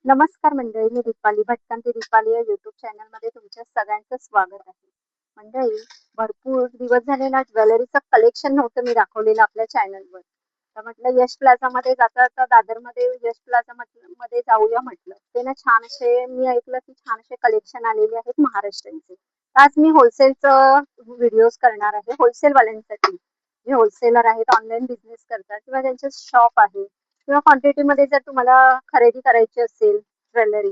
नमस्कार मंडळी, मी दीपाली भटकंती दीपाली या युट्यूब चॅनलमध्ये तुमच्या सगळ्यांचं स्वागत आहे. मंडळी, भरपूर दिवस झाले ना ज्वेलरीचं कलेक्शन नव्हतं मी दाखवलेलं आपल्या चॅनलवर. तर म्हटलं यश प्लाझामध्ये जाता दादरमध्ये यश प्लाझा मध्ये जाऊया म्हटलं. ते ना छान असे मी ऐकलं की छान असे कलेक्शन आलेले आहेत महाराष्ट्राचे. आज मी होलसेलचं व्हिडिओज करणार आहे होलसेलवाल्यांसाठी. जे होलसेलर आहेत, ऑनलाईन बिझनेस करतात किंवा त्यांचे शॉप आहे किंवा क्वांटिटीमध्ये जर तुम्हाला खरेदी करायची असेल ज्वेलरी,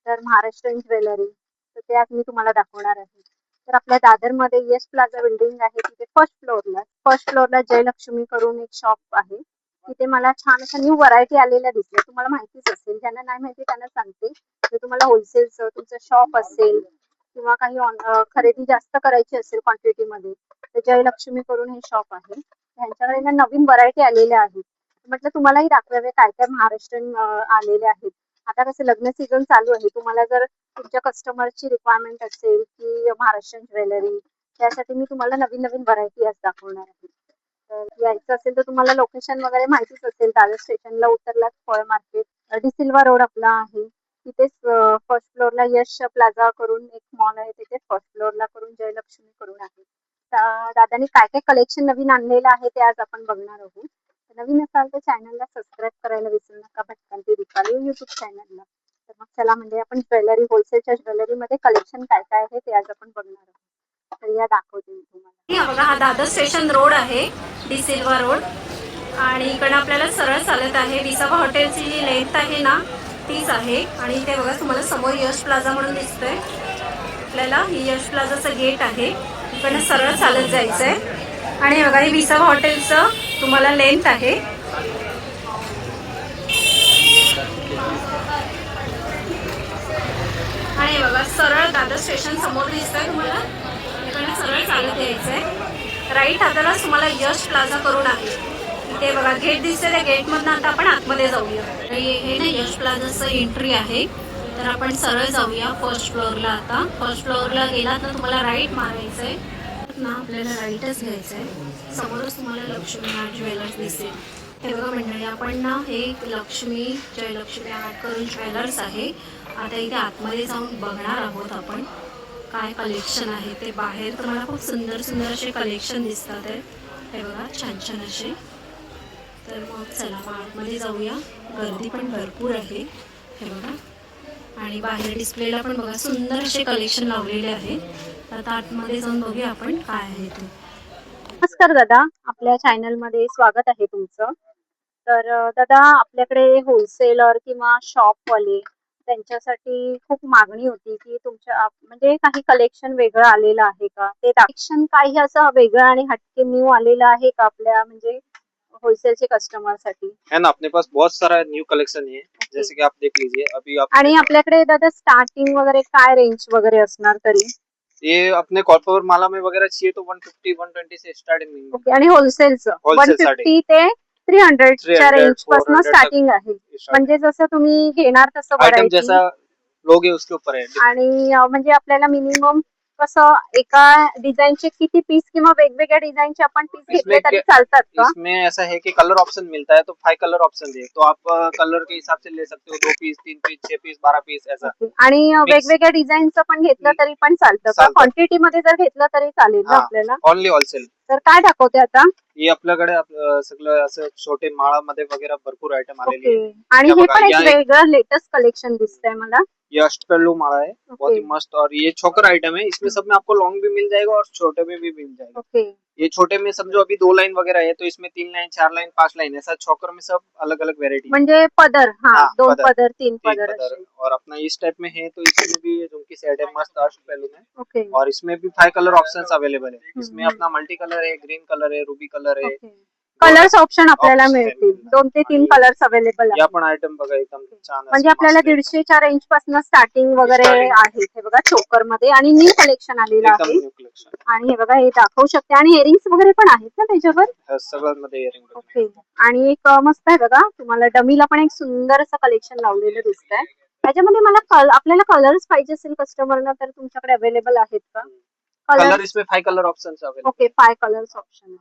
तर महाराष्ट्रीयन ज्वेलरी, तर ते आज मी तुम्हाला दाखवणार आहे. तर आपल्या दादरमध्ये यश प्लाझा बिल्डिंग आहे, तिथे फर्स्ट फ्लोअरला जयलक्ष्मी करून एक शॉप आहे. तिथे मला छान अशा न्यू व्हरायटी आलेल्या दिसल्या. तुम्हाला माहितीच असेल, ज्यांना नाही माहिती त्यांना सांगते. जर तुम्हाला होलसेलचं तुमचं शॉप असेल किंवा काही खरेदी जास्त करायची असेल क्वांटिटीमध्ये, तर जयलक्ष्मी करून हे शॉप आहे. त्यांच्याकडे ना नवीन व्हरायटी आलेल्या आहेत. म्हटलं तुम्हालाही दाखवावे काय काय महाराष्ट्रीयन आलेले आहेत. आता कसं लग्न सीझन चालू आहे, तुम्हाला जर तुमच्या कस्टमरची रिक्वायरमेंट असेल की महाराष्ट्रीयन ज्वेलरी, त्यासाठी मी तुम्हाला नवीन नवीन व्हरायटी आज दाखवणार आहे. तर यायचं असेल तर तुम्हाला लोकेशन वगैरे माहितीच असेल. दादर स्टेशनला उतरलात फळ मार्केट डी सिल्वा रोड आपला आहे, तिथेच फर्स्ट फ्लोअरला यश प्लाझा करून एक मॉल आहे, तिथे फर्स्ट फ्लोअरला करून जयलक्ष्मी करून आहे. दादानी काय काय कलेक्शन नवीन आणलेलं आहे ते आज आपण बघणार आहोत. नवीन असाल तर चॅनलला सबस्क्राईब करायला विसरू नका, भटकंती दीपाली युट्यूब चॅनलला. तर मग चला म्हणजे आपण ज्वेलरी, होलसेलच्या ज्वेलरीमध्ये कलेक्शन काय काय आहे ते आज आपण बघणार आहोत. तर या दाखवते मी तुम्हाला. बघा, हा दादर स्टेशन रोड आहे, डी सिल्वा रोड. आणि इकडे आपल्याला सरळ चालत आहे. विसावा हॉटेलची जी लेंथ आहे ना तीच आहे. आणि इथे बघा तुम्हाला समोर यश प्लाझा म्हणून दिसतोय. आपल्याला ही यश प्लाझाचं गेट आहे, इकडनं सरळ चालत जायचंय. आणि बघा हे विसावा हॉटेलचं तुम्हाला लेंथ आहे. आणि बघा सरळ दादर स्टेशन समोर दिसतंय तुम्हाला. इकडनं सरळ चालत यायचंय. राईट हातालाच तुम्हाला यश प्लाझा करून आहे. इथे बघा गेट दिसतंय, त्या गेटमधनं आता आपण आतमध्ये जाऊया. हे ना यश प्लाझाचं एंट्री आहे. तर आपण सरळ जाऊया फर्स्ट फ्लोअरला. आता फर्स्ट फ्लोअरला गेलात ना तुम्हाला राईट मारायचंय ना, आपल्याला राईटच घ्यायचंय. समोरच तुम्हाला लक्ष्मी आर्ट ज्वेलर्स दिसेल. हे बघा मंडळी, आपण ना हे लक्ष्मी जयलक्ष्मी आर्ट करून ज्वेलर्स आहे. आता इथे आतमध्ये जाऊन बघणार आहोत आपण काय कलेक्शन आहे ते. बाहेर तर मला खूप सुंदर सुंदर असे कलेक्शन दिसतात आहे. हे बघा छान छान असे. तर मग चला मग आतमध्ये जाऊया. गर्दी पण भरपूर आहे हे बघा. आणि बाहेर डिस्प्लेला पण बघा सुंदर असे कलेक्शन लावलेले आहे. आता आतमध्ये जाऊन बघूया आपण काय आहे ते. नमस्कार दादा, आपल्या चॅनलमध्ये स्वागत आहे तुमचं. तर दादा, आपल्याकडे होलसेलर किंवा शॉपवाले त्यांच्यासाठी खूप मागणी होती की तुमच्या म्हणजे काही कलेक्शन वेगळं आलेलं आहे का, ते कलेक्शन काही असं वेगळं आणि हटके न्यू आलेलं आहे का आपल्या म्हणजे होलसेलचे कस्टमर साठी? है ना, अपने पास बहुत सारा न्यू कलेक्शन है। जैसे कि आप देख लीजिए अभी आप। आणि आपल्याकडे दादा स्टार्टिंग वगैरे काय रेंज वगैरे असणार तरी? ये अपने कॉपर माला में वगैरह चाहिए तो 150 120 से स्टार्टिंग। ओके. आणि होलसेलचं होलसेल 150 ते 300 च्या 300 रेंज पासून 400 स्टार्टिंग आहे. म्हणजे जसं तुम्ही घेणार तसं आइटम व्हरायटी. जैसा लोगे उसके ऊपर है। आणि म्हणजे आपल्याला मिनिमम कसं एका डिझाईनचे किती पीस किंवा वेगवेगळ्या डिझाईनचे आपण पीस घेतले तरी चालतात का? इसमें ऐसा है कि कलर ऑप्शन मिलता है, तो 5 कलर ऑप्शन है, तो आप कलर के हिसाब से ले सकते हो। 2 पीस 3 पीस 6 पीस 12 पीस ऐसा। आणि वेगवेगळ्या डिझाईनचं पण घेतलं तरी पण चालतं का? क्वांटिटी मध्ये जर घेतलं तरी चालेल ना आपल्याला? Only wholesale. तर काय दाखवते आता? ये आपल्याकडे सगळं असं छोटे माळामध्ये वगैरे भरपूर आयटम आलेले ओके. आहेत। आणि हे पण एक वेगळं लेटेस्ट कलेक्शन दिसतंय मला. ये अष्टपहलू माला है, बहुत ही मस्त। और ये चोकर आइटम है, इसमें सब में आपको लॉन्ग भी मिल जाएगा और छोटे में भी मिल जाएगा। ओके. ये छोटे में समझो अभी 2 लाइन वगैरह है, तो इसमें 3 लाइन 4 लाइन 5 लाइन ऐसा चोकर में सब अलग अलग वेरायटी म्हणजे पदर, हाँ, 2 पदर 3 तीन पदर पदर। असे. और अपना इस टाइप में है, तो इसमें भी ये झुमकी सेट है मस्त अष्टपहलू में। ओके. और इसमें भी 5 कलर ऑप्शंस अवेलेबल है। इसमें अपना मल्टी कलर है, ग्रीन कलर है, रूबी कलर है। कलर्स ऑप्शन आपल्याला मिळतील. 2 ते 3 कलर्स अवेलेबल या आहेत. पण आयटम बघा एकदम छान. म्हणजे आपल्याला 150च्या रेंज पासून स्टार्टिंग वगैरे आहे. हे बघा चोकर मध्ये आणि न्यू कलेक्शन आलेलं एकदम आहे. New collection. आणि हे बघा हे दाखवू शकते. आणि इयरिंग्स वगैरे पण आहेत ना त्याच्यावर? सगळ्यांमध्ये इयरिंग। ओके. आणि एक मस्त आहे बघा, तुम्हाला डमीला पण एक सुंदर असं कलेक्शन लावलेलं दिसतंय. त्याच्यामध्ये मला आपल्याला कलर्स पाहिजे असेल कस्टमरना तर तुमच्याकडे अवेलेबल आहेत का? कलर इसमें 5 colour options available. Okay, 5 colours option आहे.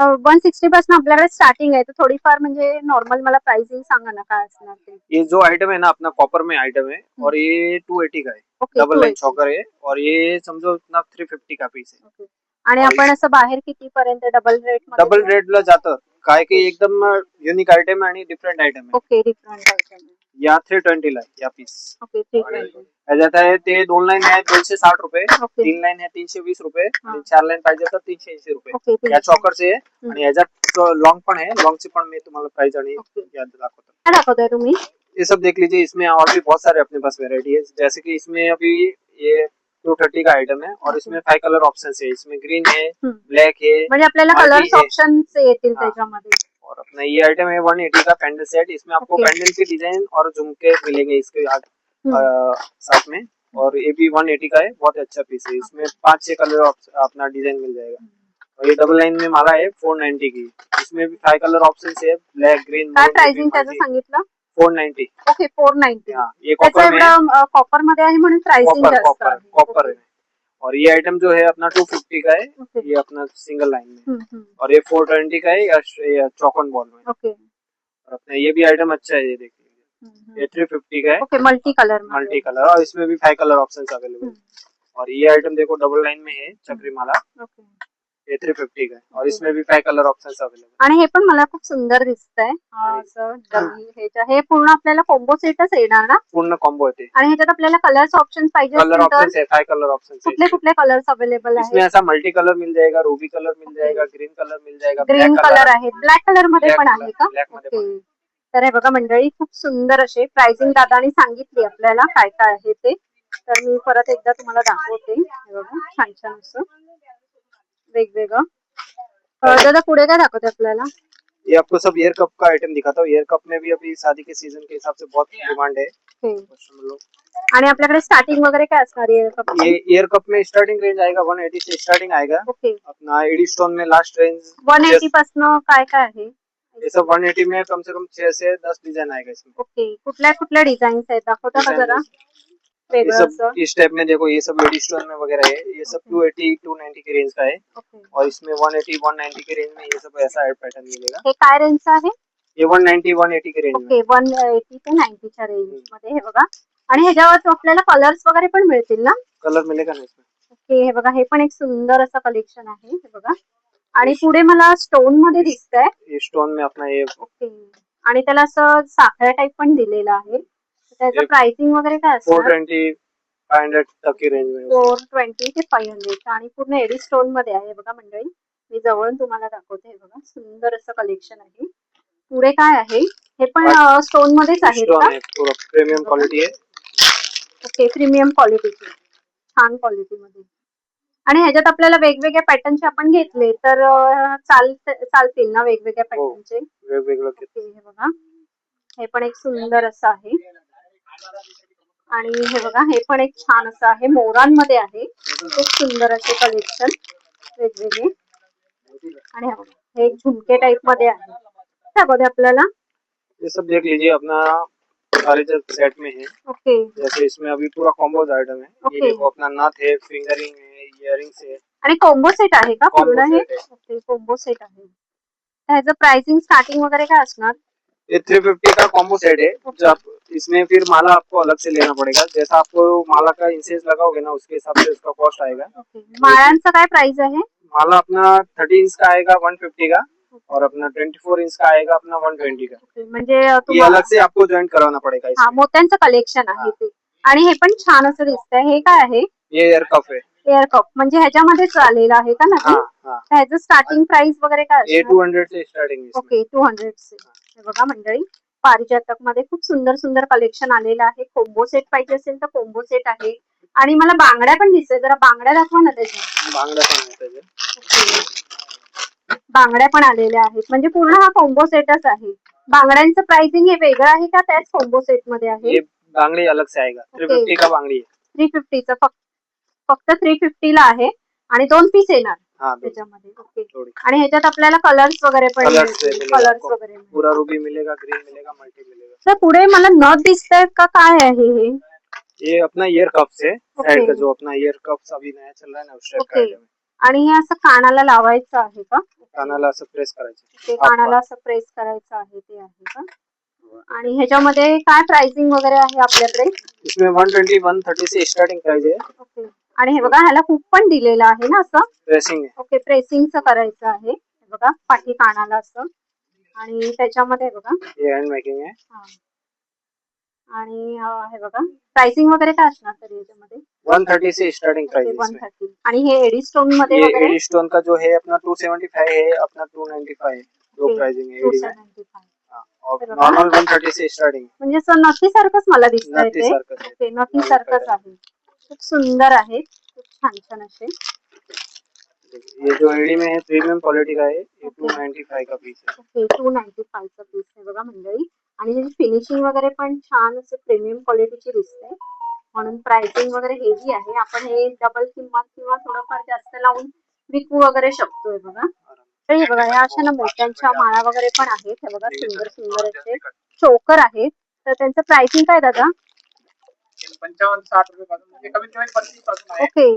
160 पासून आपल्याकडे स्टार्टिंग आहे, तर थोडीफार म्हणजे नॉर्मल मला प्राइसिंग सांगा ना काय असणार ते. ये जो आइटम है ना अपना कॉपर में आइटम है और ये 280 का है, ओके, डबल लाइन 280. चौकर है और ये समझो अपना 350 का पीस है. ओके. आणि और आपण असं बाहेर कितीपर्यंत डबल रेट डबल मध्ये? रेटला जातं काय की एकदम युनिक आयटम आणि डिफरंट आयटम आहे. Okay, different item. या 320 ला आहे या पीस. ओके, 320. याच्यात आहे ते 2 लाईन आहे 260 रुपये, ओके. 3 लाईन आहे 320 रुपये हा. आणि 4 लाईन पाहिजे तर 380 रुपये. ओके, या 300. चॉकरचे आहे आणि याच्यात लॉन्ग पण आहे, लॉन्गची पण मी तुम्हाला प्राइस आणि ओके. याद दाखवतो. काय दाखवताय तुम्ही? ये सब देख लीजिए, इसमें और भी बहुत सारे अपने पास वेरायटी है, जैसे कि इसमें अभी ये 230 का आइटम है और इसमें 5 कलर ऑप्शन है, इसमें ग्रीन है, ब्लैक है म्हणजे आपल्याला RT कलर्स है. ऑप्शन्स येतील हाँ. त्याच्यामध्ये. और अपना ये आइटम है 180 का पैंडल सेट, इसमें आपको ओके. पैंडल की डिजाइन और झुमके मिलेंगे इसके हम्म. साथ में. और ये भी 180 का है, बहुत अच्छा पीस है, इसमें 5-6 कलर अपना डिजाइन मिल जाएगा. और ये डबल लाइन में माला है 490 की, इसमें भी 5 कलर ऑप्शन है, ब्लैक ग्रीन काय प्राइसिंग त्याचं सांगितलं? 490. ओके, 490. हाँ, ये त्याचं कॉपर में है, एवढं कॉपर मध्ये आहे म्हणून प्राइसिंग कॉपर जास्त कॉपर आहे. Copper okay. है. और ये आइटम जो है अपना 250 का है, ओके. ये अपना सिंगल लाइन में. हम्म. और ये 420 का है या चौकन बॉल में. ओके. और अपना ये भी आइटम अच्छा है, ये देखिए ये 350 का है, okay, multi colour multi colour और इसमें भी 5 कलर ऑप्शन अवेलेबल. और ये आइटम देखो डबल लाइन में है, चक्री माला, ओके. ये 350 का है और इसमें भी 5 कलर ऑप्शन अवेलेबल. आणि हे पण मला खूप सुंदर दिसतंय. असं डमी ह्याच्या हे पूर्ण आपल्याला कॉम्बो सेटच येणार ना? पूर्ण कॉम्बो है. आणि ह्याच्यात आपल्याला कलर्स ऑप्शन पाहिजे कलर असतील तर ऑप्शन है, 5 कलर ऑप्शन कुठले है. कुठले कलर्स अवेलेबल इसमें आहेत? ऐसा मल्टी कलर मिल जाएगा, रूबी कलर मिल जाएगा, ग्रीन कलर मिल जाएगा, ग्रीन ब्लैक कलर आहेत, ब्लॅक कलर मध्ये Black पण color, आहे का? black मध्ये ओके. तर हे बघा मंडळी, खूप सुंदर असे प्राइसिंग दादानी सांगितली आपल्याला काय काय आहे ते. तर मी परत एकदा तुम्हाला दाखवते. हे बघा छान छान असं वेगवेगळं. दादा पुढे काय दाखवते आपल्याला? ये आपको सब एयर कप का आइटम दिखाता हूँ. एयर कप में भी अभी शादी के सीजन के हिसाब से बहुत डिमांड है. ओके. कस्टमर लोग, आणि आपल्याकडे स्टार्टिंग वगैरे काय असणार आहे? ये एयर कप में स्टार्टिंग रेंज आएगा 180 से स्टार्टिंग आएगा. ओके. अपना एडी स्टोन में लास्ट रेंज 180 पासून काय काय आहे? ये सब 180 में कम से कम 6 से 10 डिजाइन आएगा इसमें. ओके. कुठल्या कुठल्या डिझाईन्स आहेत दाखवता का जरा? ये वेगळं सब असं. इस टाइप में देखो, ये सब एडी स्टोन में वगैरह है, ये सब 280 290 की रेंज का है. ओके. और इसमें 180 190 की रेंज में ये सब ऐसा पैटर्न मिलेगा. हे काय रेंजचं आहे? ये 190 180 की रेंज में. ओके, 180 ते 90 च्या रेंज मध्ये हे बघा. आणि ह्याच्यावर आपल्याला कलर्स वगैरे पण मिळतील ना? कलर मिलेगा ना इसमें. ओके. हे बघा, हे पण एक सुंदर असं कलेक्शन आहे. हे बघा. आणि पुढे मला स्टोन मध्ये दिसतंय. ये स्टोन में अपना ये ओके. आणि त्याला असं साखळ्या टाइप पण दिलेलं आहे. त्याचं प्राइसिंग वगैरे काय असणार? 420 500 तक की रेंज में. 420 ते 500 आणि पूर्ण एडी स्टोन मध्ये आहे बघा मंडळी. मी जवळून तुम्हाला दाखवते. हे बघा सुंदर असं कलेक्शन आहे. पुढे काय आहे? हे पण स्टोन मध्येच आहेत स्टोन का? है, पूरा प्रीमियम क्वालिटी है. ओके, प्रीमियम क्वालिटीची, छान क्वालिटी मध्ये. आणि ह्याच्यात आपल्याला वेगवेगळ्या पॅटर्नचे आपण घेतले तर चालतील ना वेगवेगळ्या पॅटर्नचे? वेगवेगळं ओके. हे बघा, हे पण एक सुंदर असं आहे. आणि हे बघा, हे पण एक छान असं आहे, मोरांमध्ये आहे. खूप सुंदर असे कलेक्शन वेगवेगळे. आणि हे बघा, हे एक झुमके टाइप मध्ये आहे. त्यामध्ये आपल्याला ये सब देख लीजिए, अपना सारे जो सेट में है. ओके. जैसे इसमें अभी पूरा कॉम्बोज आइटम है. ओके. ये देखो अपना नथ है, फिंगरिंग है, इयरिंग्स है. आणि कॉम्बो सेट आहे का पूर्ण Combo हे? set आहे. ओके, कॉम्बो सेट आहे. ह्याचं प्राइसिंग स्टार्टिंग वगैरे काय असणार? ये 350 का कॉम्बो सेट है. जो आप इसमें फिर माला आपको अलग से लेना पड़ेगा. जैसा आपको माला का इंचेस लगाओगे ना, उसके हिसाब से उसका कॉस्ट आएगा. ओके. माळांचं काय प्राइस आहे? माला अपना 30 इंच का आएगा 150 का और अपना 24 इंच का आएगा अपना 120 का. ओके. म्हणजे ये तुम्हाला अलग से आपको ज्वाइन करवाना पड़ेगा हा इसमें. मोत्यांचं कलेक्शन आहे ते. आणि हे पण छान असं दिसतंय. हे काय आहे? ये एयर कप है. एअर कप म्हणजे ह्याच्यामध्येच आलेलं आहे का हाँ नवीन? हाँ. ह्याचं स्टार्टिंग प्राइस वगैरे काय ये असणार? 200 से स्टार्टिंग है. ओके, 200 से. हे बघा मंडळी, पारिजातक मध्ये खूप सुंदर सुंदर कलेक्शन आलेलं आहे. कोम्बो सेट पाहिजे असेल तर कोम्बो सेट आहे. आणि मला बांगड्या पण दिसतंय, जरा बांगड्या दाखवा ना त्याच्या. बांगड़ा पण है त्याचे. ओके. बांगड्या पण आलेल्या आहेत, म्हणजे पूर्ण हा कोम्बो सेटच आहे. बांगड्यांचं प्राइसिंग हे वेगळं आहे का त्याच कोम्बो सेट मध्ये आहे? ये बांगड़ी अलग से आएगा. 350 का बांगड़ी है. 350 चं फक्त 350 ला आहे. आणि 2 पीस येणार हाँ दो त्याच्यामध्ये. ओके. थोड़ी. आणि ह्याच्यात आपल्याला कलर्स वगैरे पण कलर्स मिळतील. मिलेगा कलर्स आपको. वगैरे मिळतील. पूरा रूबी मिलेगा, ग्रीन मिलेगा, मल्टी मिलेगा. तर पुढे मला नथ दिसतंय का काय आहे हे? ये अपना ईयर कप्स है. ओके. साइड का जो अपना ईयर कप्स अभी नया चल रहा है ना, उस टाइप का ओके. आइटम है. आणि हे असं कानाला लावायचं आहे का? कानाला असं प्रेस करायचं. ते कानाला असं प्रेस करायचं आहे ते आहे का? आणि ह्याच्यामध्ये काय प्राइसिंग वगैरे आहे आपल्याकडे? इसमें 120 130 से स्टार्टिंग प्राइस है. ओके. आणि हे बघा ह्याला हुक पण दिलेलं आहे ना असं? प्रेसिंग है. ओके, प्रेसिंगचं करायचं आहे. हे बघा पाठी कानाला असं. आणि त्याच्यामध्ये बघा ये हँड मेकिंग है. हा. आणि हे बघा प्राइसिंग वगैरे काय असणार तरी याच्यामध्ये? 130 से स्टार्टिंग प्राइस है इसमें. 130. आणि हे एडी स्टोन मध्ये ये वगैरे? एडी स्टोन का जो है अपना 275 है, अपना 295 है. दो प्राइसिंग है एडी में. 275. हाँ, और नॉर्मल 130 से स्टार्टिंग है. म्हणजे असं नथी सारखंच मला दिसतंय नथी ते. सारखंच आहे. ओके, नथी सारखंच आहे. खूप सुंदर आहे. खूप छान छान असे. ये जो एडी में है प्रीमियम क्वालिटी का है. ये 295 का पीस है. ओके, 295 चा पीस आहे बघा मंडळी. आणि त्याची फिनिशिंग वगैरे पण छान असे प्रीमियम क्वालिटीची दिसते. म्हणून प्राइसिंग वगैरे हेवी आहे. आपण हे डबल किंमत किंवा थोडंफार जास्त लावून विकू वगैरे शकतोय बघा. तर हे बघा या अशा ना मोत्यांच्या माळा वगैरे पण आहेत. हे बघा सुंदर सुंदर असे चोकर आहेत. तर त्यांचं प्राइसिंग काय दादा? 55-60 रुपये पासून म्हणजे कमीत कमी 35 पासून आहे. ओके,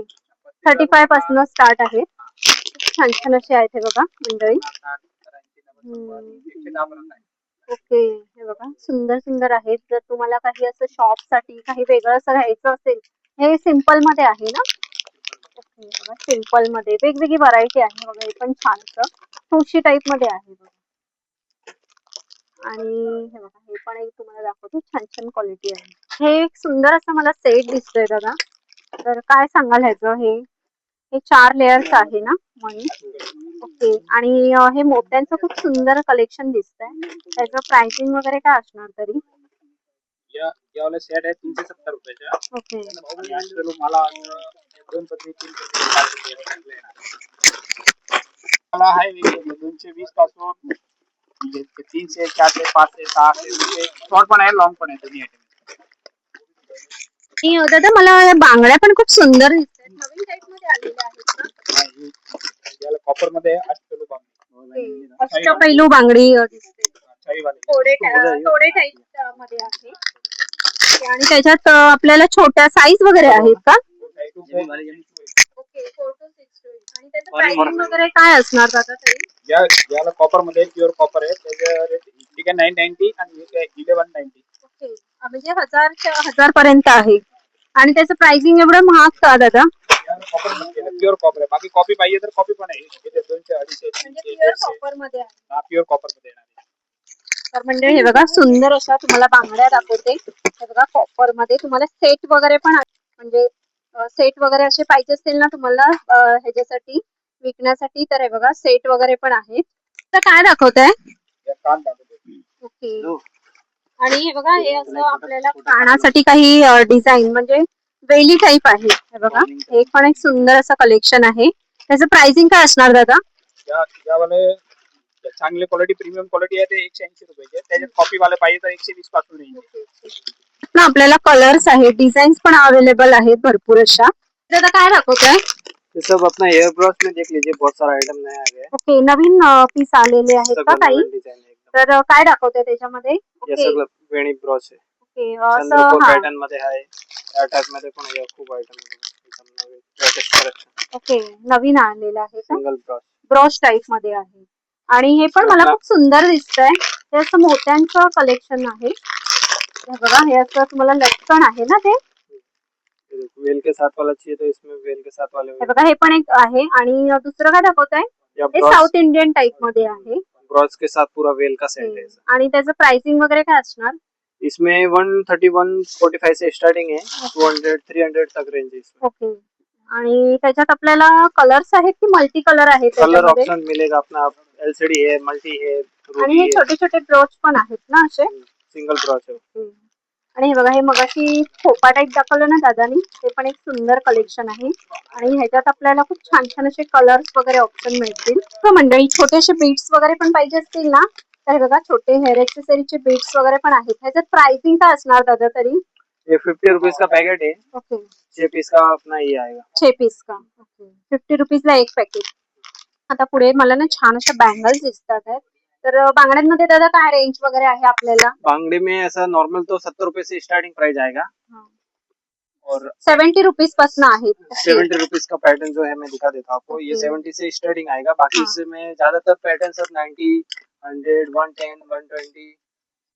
35 पासून स्टार्ट आहे. छान छान असे आहेत हे बघा मंडळी. ओके, हे बघा सुंदर सुंदर आहेत. जर तुम्हाला काही असं शॉप साठी काही वेगळं असं घ्यायचं असेल, हे सिम्पल मध्ये आहे ना? ओके, बघा सिम्पल मध्ये वेगवेगळी व्हरायटी आहे बघा. हे पण छान असं ठुशी टाईप मध्ये आहे बघा. आणि हे बघा हे पण एक तुम्हाला दाखवतो. छान छान क्वालिटी आहे. हे एक सुंदर असं मला सेट दिसतोय दादा. तर काय सांगाल ह्याचं? हे 4 लेयर्स आहे ना मणी? ओके. आणि हे मोत्यांचं खूप सुंदर कलेक्शन दिसतंय. त्याचं प्राइसिंग वगैरे काय असणार तरी? या वाला सेट आहे 370 रुपयाचा. ओके. आणि अष्टलो मला 2 पत्नी 3 पत्नी मला आहे 220 पासून 3 से 4 से 5 से 6 से शॉर्ट पण आहे लॉंग पण आहे दोन्ही आयटम. आणि दादा मला या बांगड्या पण खूप सुंदर दिसतात. नवीन टाईप मध्ये आलेल्या आहेत का? याला कॉपर मध्ये अष्टलो ओके. अष्टपैलू बांगडी दिसते. थोडे टाईप मध्ये आहे. ओके. आणि त्याच्यात आपल्याला छोट्या साईज वगैरे आहेत का? ओके, 4 to 6 आणि त्याचं प्राइसिंग वगैरे काय असणार दादा तरी? याला कॉपर मध्ये प्युअर कॉपर आहे. त्याचं रेट ठीक आहे 990 आणि हे काय 1190. ओके. म्हणजे 1000 पर्यंत आहे. आणि त्याचं प्राइसिंग एवढं महाग का दादा? प्युअर कॉपर आहे. बाकी कॉपी पाहिजे तर कॉपी पण आहे. 200 250 म्हणजे प्युअर कॉपर मध्ये आहे. हा प्युअर कॉपर मध्ये येणार आहे. तर म्हणजे हे बघा सुंदर अशा तुम्हाला बांगड्या दाखवते. हे बघा कॉपर मध्ये तुम्हाला सेट वगैरे पण आहे. म्हणजे सेट वगैरे असे पाहिजे असतील ना तुम्हाला ह्याच्यासाठी विकण्यासाठी, तर हे बघा सेट वगैरे पण आहेत. तर काय दाखवताय? कान दाखवतो. ओके. आणि हे बघा हे असं आपल्याला कानासाठी काही डिझाईन म्हणजे वेली टाईप आहे. हे बघा हे पण एक सुंदर असं कलेक्शन आहे. त्याचं प्राइसिंग काय असणार दादा? यावाले चांगली क्वालिटी प्रीमियम क्वालिटी आहे ते 180 रुपयाचे. त्याच्यात कॉपी वाले पाहिजे तर 120 पासून येईल. ना आपल्याला कलर्स आहेत, डिझाईन्स पण अवेलेबल आहेत भरपूर अशा. दादा काय दाखवताय? ये सब अपना हेयर ब्रश में देख लीजिए, बहुत सारा आइटम नया आ गया है. ओके, नवीन पीस आलेले आहेत का काही? डिजाइन है एकदम. तर काय दाखवताय त्याच्यामध्ये? ये ओके. सगळं वेणी ब्रश आहे. ओके, चंद्रकोर असं पॅटर्न मध्ये आहे. या टाइप मध्ये पण आहे. खूप आयटम आहे. एकदम नवीन लेटेस्ट कलेक्शन. ओके, नवीन आलेलं आहे का? Single brush. ब्रश टाईप मध्ये आहे. आणि हे पण मला खूप सुंदर दिसतंय. हे असं मोत्यांचं कलेक्शन आहे. हे बघा हे असं तुम्हाला लटकन आहे ना ते? वेल के साथ वाला चाहिए तो इसमें वेल के साथ वाले हे बघा हे पण एक आहे. आणि दुसरं काय दाखवताय? हे साऊथ इंडियन टाइप मध्ये आहे. ब्रॉच के साथ पूरा वेल का सेट है. आणि त्याचं प्राइसिंग वगैरे काय असणार? इसमें 131-45 से स्टार्टिंग है. 200-300 तक रेंज है इसमें. ओके. आणि त्याच्यात आपल्याला कलर्स आहेत की मल्टी कलर आहेत कलर त्याच्यामध्ये? ऑप्शन मिलेगा अपना. एलसीडी है, मल्टी है, आणि रूबी हे है. छोटे छोटे ब्रॉच पण आहेत ना असे? सिंगल ब्रॉच है. आणि हे बघा हे मगाशी खोपा टाईप दाखवलं ना दादानी, ते पण एक सुंदर कलेक्शन आहे. आणि ह्याच्यात आपल्याला खूप छान छान असे कलर्स वगैरे ऑप्शन मिळतील. तर मंडळी छोटेसे बीट्स वगैरे पण पाहिजे असतील ना, तर बघा छोटे हेअर एक्सेसरीचे बीट्स वगैरे पण आहेत. ह्याच्यात प्राइसिंग काय असणार दादा तरी? ये 50 रुपीज का पैकेट है. ओके. 6 पीस का अपना ये आएगा. 6 पीस का? ओके. 50 रुपीजला एक पॅकेट. आता पुढे मला ना छान अशा बँगल्स दिसतात आहेत. तर बांगड्यांमध्ये दादा काय रेंज वगैरे आहे आपल्याला? बांगड़ी में ऐसा नॉर्मल तो 70 रुपए से स्टार्टिंग प्राइस आएगा. और 70 रुपीज पासन आहेत. Okay. 70 रुपीज का पैटर्न जो है मैं दिखा देता हूँ आपको। ये Okay. 70 से स्टार्टिंग आएगा, बाकी हाँ. इसमें ज्यादातर पैटर्न सब 90, 100, 110, 120,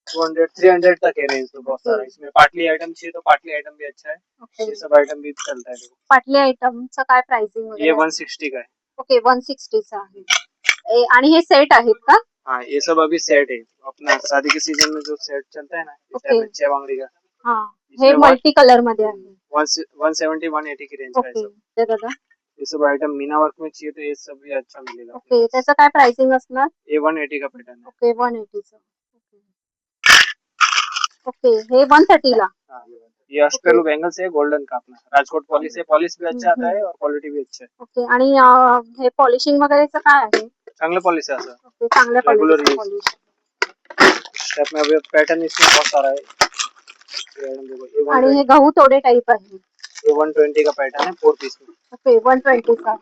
200, 300 तक है रेंज, तो बहुत सारा। इसमें पाटली आइटम चाहिए तो पाटली आइटम भी अच्छा है, Okay. ये सब आइटम भी चलता है। देखो पाटली आयटमचं काय प्राइसिंग ये वगैरे? 160 का है। ओके 160 चा आहे. आणि हे सेट आहेत का? हाँ, ये सब अभी सेट है, अपना शादी के सीजन में जो सेट चलता है ना, Okay. छह बांगड़ी का, हा, इसमें हे मल्टी कलर मध्ये आहे. 170, 180 की रेंज का है ओके सब। ते दादा. ये सब आइटम मीना वर्क में चाहिए तो ये सब भी अच्छा मिलेगा। ओके त्याचं काय प्राइसिंग असणार? ये 180 का पैटर्न है। ओके 180 चं. ओके हे 130 ला. हाँ, ये अष्टपहलू बैंगल्स है, गोल्डन का अपना राजकोट पॉलिश है, पॉलिश भी अच्छा आता है और क्वालिटी भी अच्छा है। ओके आणि हे पॉलिशिंग वगैरेचं काय आहे? चांगलं पॉलिश है असं। ओके चांगल्या Regular क्वालिटीचं use. पॉलिश. स्टेप में अभी पैटर्न इसमें बहुत सारा है। ये देखो, ये आणि 120, हे गहू तोडे टाइप आहे. ये 120 का पैटर्न है, 4 पीस में। ओके 120 चा.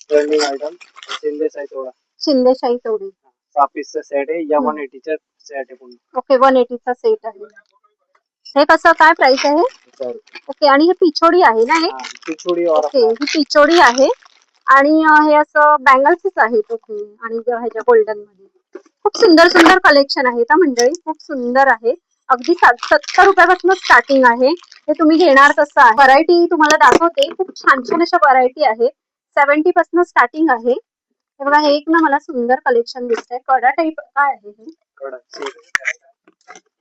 ट्रेंडिंग आइटम सिंधेस है थोड़ा, शिंदेशाही तोडे. 7 पीस से सेट है या 180 चा सेट है पूर्ण। ओके 180 चा सेट आहे. हे कसं काय प्राइस आहे? ओके आणि हे पिछोडी आहे ना हे? हाँ, पिछोड़ी और ओके ही पिछोडी आहे आणि हे असं बँगल्सच आहेत. ओके आणि ह्याच्या गोल्डन मध्ये खूप सुंदर सुंदर कलेक्शन आहे का मंडळी, खूप सुंदर आहे. अगदी 70 रुपयापासून स्टार्टिंग आहे. हे तुम्ही घेणार तसं आहे. व्हरायटी तुम्हाला दाखवते, खूप छान छान अशा व्हरायटी आहेत. 70 पासून स्टार्टिंग आहे. हे बघा, हे एक ना मला सुंदर कलेक्शन दिसतंय. कडा टाईप काय आहे हे? कड़ा,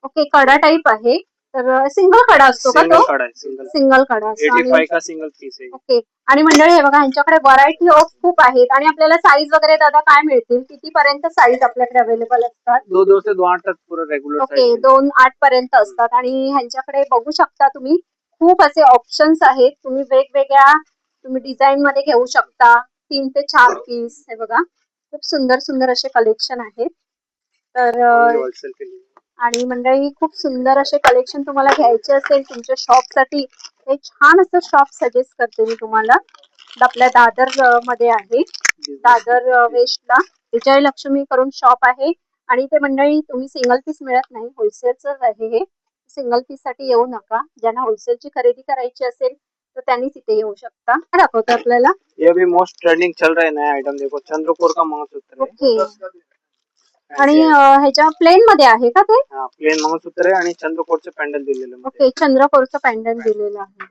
ओके कडा टाईप आहे. तर सिंगल कडा असतो का सिंगल तो? कड़ा है, सिंगल सिंगल कडा असतो. 85 का सिंगल पीस है। ओके आणि मंडळी हे बघा, यांच्याकडे व्हरायटी ऑफ खूप आहेत आणि आपल्याला साईज वगैरे दादा काय मिळतील, किती पर्यंत साईज आपल्याकडे अवेलेबल असतात? 2 से 2 8 तक पूरा रेगुलर ओके साइज। 2-8 पर्यंत असतात आणि ह्यांच्याकडे बघू शकता तुम्ही खूप असे ऑप्शन्स आहेत. तुम्ही वेगवेगळ्या डिझाईन मध्ये घेऊ शकता. 3 ते 4 पीस हे बघा, खूप सुंदर सुंदर असे कलेक्शन आहेत. तर होलसेल के लिए आणि मंडळी खूप सुंदर असे कलेक्शन तुम्हाला घ्यायचे असेल तुमच्या शॉप साठी, हे छान असं शॉप सजेस्ट करते मी तुम्हाला. आपल्या दादर मध्ये आहे, दादर वेस्टला विजयलक्ष्मी करून शॉप आहे. आणि ते मंडळी तुम्ही सिंगल पीस मिळत नाही, होलसेलच आहे हे. सिंगल पीस साठी येऊ नका. ज्यांना होलसेलची खरेदी करायची असेल तर त्यांनी तिथे येऊ शकता. काय दाखवतो आपल्याला? ये अभी मोस्ट ट्रेंडिंग चल रहा है नया आइटम, देखो चंद्रकोर का मंगलसूत्र है। ओके आणि ह्याच्या प्लेन मध्ये आहे का ते? हाँ, प्लेन मंगलसूत्र है आणि चंद्रकोरचे पॅन्डल दिलेले मध्ये। ओके चंद्रकोरचं पॅन्डल दिलेलं आहे.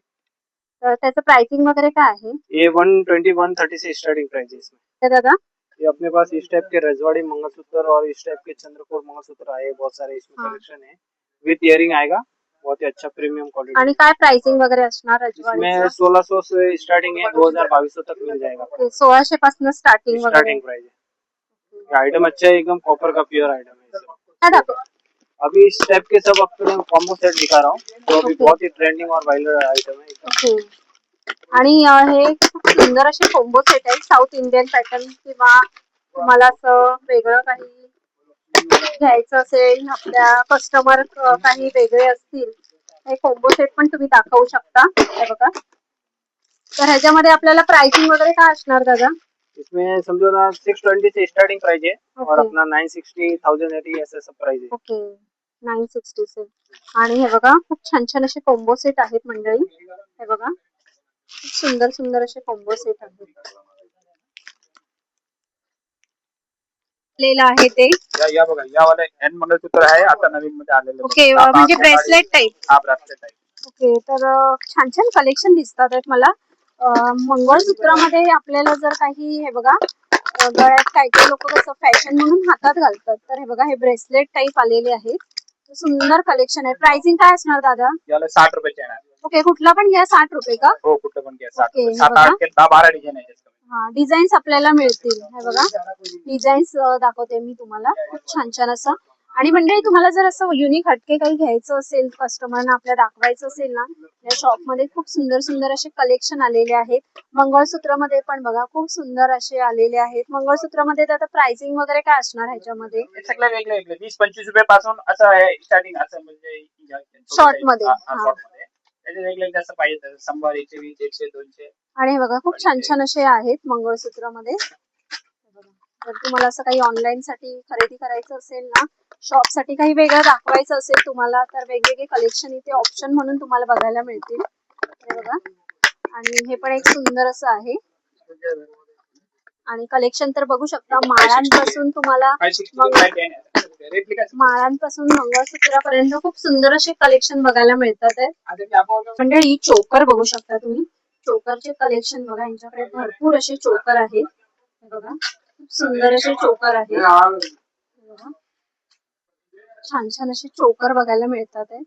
तर त्याचं प्राइसिंग वगैरे काय आहे? ये 120, 130 से स्टार्टिंग प्राइस है इसमें। ते दादा ये अपने पास इस टाइप के रजवाड़ी मंगलसूत्र और इस टाइप के चंद्रकोर मंगलसूत्र आए बहुत सारे, इसमें हाँ। कलेक्शन है। विथ इयरिंग आएगा, बहुत ही अच्छा प्रीमियम क्वालिटी। आणि काय प्राइसिंग वगैरे असणार इसमें रजवाडीचं? 1600 से स्टार्टिंग है, 2200 तक मिल जाएगा। ओके 1600 पासून स्टार्टिंग वगैरे. स्टार्टिंग प्राइस है। आइटम अच्छा है, एकदम कॉपर का प्योर आइटम है ये सब। काय दाखव? अभी इस टाइप के सब आपको मैं कॉम्बो सेट दिखा रहा हूँ, जो अभी Okay. बहुत ही ट्रेंडिंग और वायरल आइटम है एकदम। ओके आणि हे खूप सुंदर असे कोंबो सेट आहेत, साऊथ इंडियन पॅटर्न किंवा तुम्हाला असं वेगळं काही घ्यायचं असेल, आपल्या कस्टमर काही वेगळे असतील, हे कोंबो सेट पण तुम्ही दाखवू शकता. हे बघा, तर ह्याच्यामध्ये आपल्याला प्राइसिंग वगैरे काय असणार दादा? इसमें समझो ना 620 से स्टार्टिंग प्राइस है और Okay. अपना 960, 1080 ऐसे सब प्राइस है। ओके 960 से. आणि हे बघा, खूप छान छान असे कोंबो सेट आहेत मंडळी. हे बघा, खूप सुंदर सुंदर असे कोंबो सेट आहेत. लेला आहे ते. या बघा, या वाले हँड मंगलसूत्र आहे आता नवीन मध्ये आलेले। ओके म्हणजे ब्रेसलेट टाइप. हा, ब्रेसलेट टाइप। ओके तर छान छान कलेक्शन दिसतात आहेत मला. मंगळसूत्रामध्ये आपल्याला जर काही हे बघा, गळ्यात काही काही लोक कसं फॅशन म्हणून हातात घालतात, तर हे बघा, हे ब्रेसलेट टाइप आलेले आहेत. सुंदर कलेक्शन आहे. प्राइसिंग काय असणार दादा? याला 60 रुपये येणार। ओके कुठला पण घ्या 60 रुपये का? हो, कुठलं पण घ्या 60 ओके, रुपये। हे 7, बघा. 8 के 10, 12 डिझाइन आहे त्याच्यात। हा डिझाईन्स आपल्याला मिळतील. हे बघा, डिझाईन्स दाखवते मी तुम्हाला, खूप छान छान असं. आणि मंडळी तुम्हाला जर असं युनिक हटके काही घ्यायचं असेल, कस्टमरना आपल्या दाखवायचं असेल ना, या शॉप मध्ये खूप सुंदर सुंदर असे कलेक्शन आलेले आहेत. मंगळसूत्रामध्ये पण बघा, खूप सुंदर असे आलेले आहेत. मंगळसूत्रामध्ये आता प्राइसिंग वगैरे काय असणार ह्याच्यामध्ये? हे सगळं वेगळे वेगळे 20-25 रुपये पासून असं आहे स्टार्टिंग, असं म्हणजे शॉर्ट मध्ये. हा, शॉर्ट मध्ये त्याचे वेगळे जसं पाहिजे तसं 100, 120, 100, 200। आणि हे बघा, खूप छान छान असे आहेत मंगळसूत्रामध्ये. हे बघा, जर तुम्हाला असं काही ऑनलाईन साठी खरेदी करायचं असेल ना, शॉप साठी काही वेगळं दाखवायचं असेल तुम्हाला तर वेगवेगळे कलेक्शन इथे ऑप्शन म्हणून तुम्हाला बघायला मिळतील. हे बघा, आणि हे पण एक सुंदर असं आहे. आणि कलेक्शन तर बघू शकता, माळांपासून तुम्हाला माळांपासून मंगळसूत्रापर्यंत खूप सुंदर असे कलेक्शन बघायला मिळतात आहे. मंडळी चोकर बघू शकता तुम्ही, चोकरचे कलेक्शन बघा, यांच्याकडे भरपूर असे चोकर आहेत. हे बघा, खूप सुंदर असे चोकर आहेत. हे बघा, छान छान असे चोकर बघायला मिळतात आहे.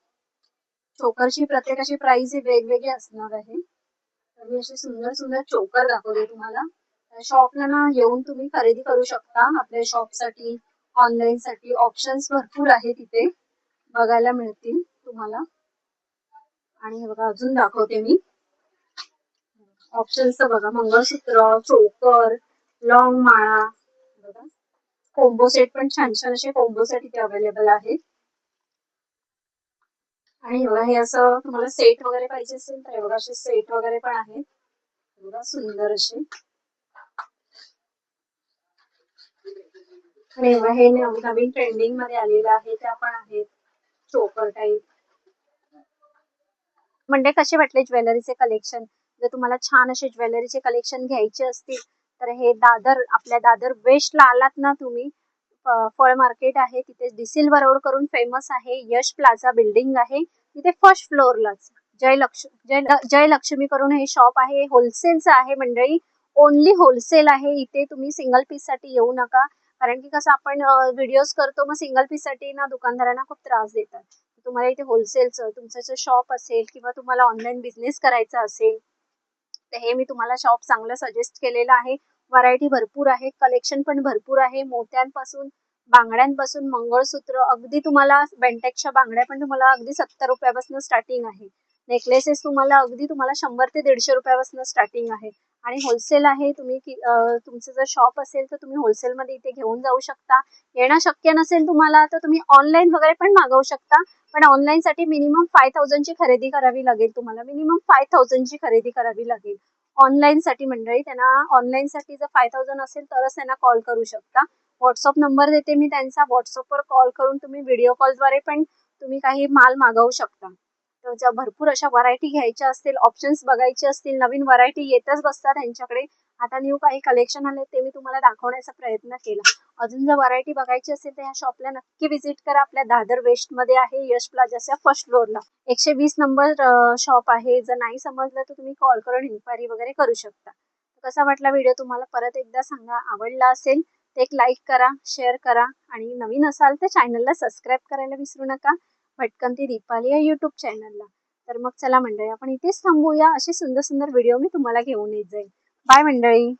चोकरची प्रत्येकाची प्राइस ही वेगवेगळी असणार आहे. तर मी असे सुंदर सुंदर चोकर दाखवले तुम्हाला. शॉपला ना येऊन तुम्ही खरेदी करू शकता. आपल्या शॉप साठी, ऑनलाईन साठी ऑप्शन्स भरपूर आहेत तिथे बघायला मिळतील तुम्हाला. आणि हे बघा, अजून दाखवते मी ऑप्शन्स बघा, मंगळसूत्र, चोकर, लॉंग माळा बघा, कोंबो सेट पण छान छान असे कोंबो सेट इथे अवेलेबल आहेत. आणि हे बघा, हे असं तुम्हाला सेट वगैरे पाहिजे असेल तर हे बघा, असे सेट वगैरे पण आहेत. बघा, सुंदर असे. आणि बघा, हे नवीन ट्रेंडिंग मध्ये आलेलं आहे, त्या पण आहेत चोकर टाईप. म्हणजे कसे वाटले ज्वेलरीचे कलेक्शन? जर तुम्हाला छान असे ज्वेलरीचे कलेक्शन घ्यायचे असतील तर हे दादर, आपल्या दादर वेस्टला आलात ना तुम्ही, फळ मार्केट आहे तिथे, डिसिल्वर रोड करून फेमस आहे, यश प्लाझा बिल्डिंग आहे तिथे फर्स्ट फ्लोअरलाच जय लक्ष्मी करून हे शॉप आहे. होलसेलचं आहे मंडळी, ओनली होलसेल आहे इथे. तुम्ही सिंगल पीस साठी येऊ नका, कारण की कसं आपण व्हिडिओज करतो, मग सिंगल पीस साठी ना दुकानदारांना खूप त्रास देतात. तुम्हाला इथे होलसेलचं तुमचं जर शॉप असेल किंवा तुम्हाला ऑनलाईन बिझनेस करायचा असेल तर हे मी तुम्हाला शॉप चांगलं सजेस्ट केलेलं आहे. व्हरायटी भरपूर आहे, कलेक्शन पण भरपूर आहे. मोत्यांपासून, बांगड्यांपासून, मंगळसूत्र, अगदी तुम्हाला बेंटेक्सच्या बांगड्या पण तुम्हाला अगदी 70 रुपयापासून स्टार्टिंग आहे. नेकलेसेस तुम्हाला अगदी 100 ते 150 रुपयापासून स्टार्टिंग आहे. आणि होलसेल आहे. तुम्ही तुमचं जर शॉप असेल तर तुम्ही होलसेलमध्ये इथे घेऊन जाऊ शकता. येणं शक्य नसेल तुम्हाला तर तुम्ही ऑनलाईन वगैरे पण मागवू शकता, पण ऑनलाईन साठी मिनिमम 5000 ची खरेदी करावी लागेल तुम्हाला. मिनिमम 5000 ची खरेदी करावी लागेल ऑनलाईन साठी मंडळी. त्यांना ऑनलाईन साठी जर 5000 असेल तरच त्यांना कॉल करू शकता. व्हॉट्सअप नंबर देते मी त्यांचा, व्हॉट्सअपवर कॉल करून तुम्ही व्हिडिओ कॉलद्वारे पण तुम्ही काही माल मागवू शकता. तर ज्या भरपूर अशा व्हरायटी घ्यायच्या असतील, ऑप्शन्स बघायचे असतील, नवीन व्हरायटी येतच बसतात त्यांच्याकडे. आता न्यू काही कलेक्शन आले ते मी तुम्हाला दाखवण्याचा प्रयत्न केला. अजून जर व्हरायटी बघायची असेल तर ह्या शॉपला नक्की व्हिजिट करा. आपल्या दादर वेस्ट मध्ये आहे, यश प्लाझाच्या फर्स्ट फ्लोअरला 120 नंबर शॉप आहे. जर नाही समजलं तर तुम्ही कॉल करून इन्क्वायरी वगैरे करू शकता. कसा वाटला व्हिडिओ तुम्हाला परत एकदा सांगा. आवडला असेल तर एक लाईक करा, शेअर करा, आणि नवीन असाल तर चॅनलला सबस्क्राईब करायला विसरू नका, भटकंती दीपाली या युट्यूब चॅनलला. तर मग चला मंडळी, आपण इथेच थांबूया. असे सुंदर सुंदर व्हिडिओ मी तुम्हाला घेऊन येत जाईल. बाय मंडळी.